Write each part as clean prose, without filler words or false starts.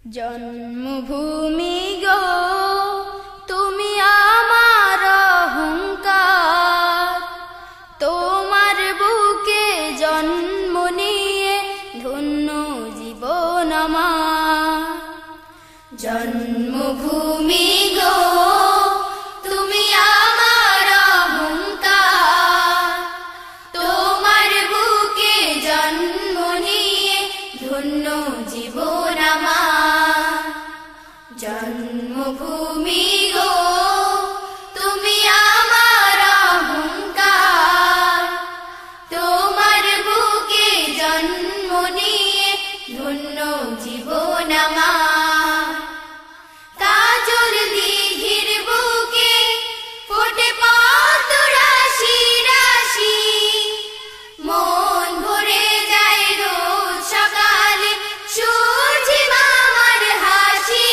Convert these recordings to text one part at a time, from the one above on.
জন্মভূমি গো তুমি আমার অহংকার, তোমার বুকে জন্ম নিয়ে ধন্য জীবন আমার। জন্মভূমি গো তুমি আমার অহংকার, তোমার বুকে জন্ম নিয়ে ধন্য জীবন আমার। জন্মভূমি গো তুমি আমার অহংকার, তোমার বুকে জন্ম নিয়ে ধন্য জীবন আমার। কাজল দিঘির বুকে ফোটে পদ্ম রাশি রাশি, মন ভরে যায় রোজ সকালে সূর্যি মামার হাসি।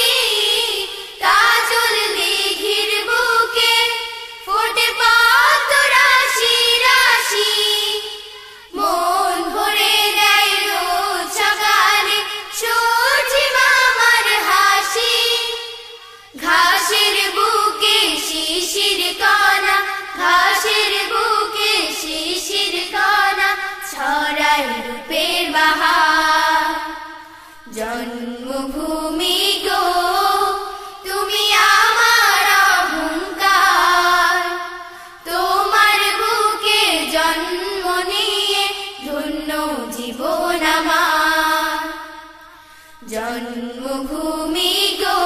কাজল দিঘির বুকে ফোটে পদ্ম রাশি রাশি, মন ভরে যায় রোজ সকালে সূর্যি মামার হাসি। ঘাসের বুকে শিশির কণা, ঘাসের বুকে শিশির কণা ছড়ায় রূপের বাহার। জন্মভূমি গো তুমি আমার অহংকার, তোমার বুকে জন্ম নিয়ে ধন্য জীবন আমার। জন্মভূমি গো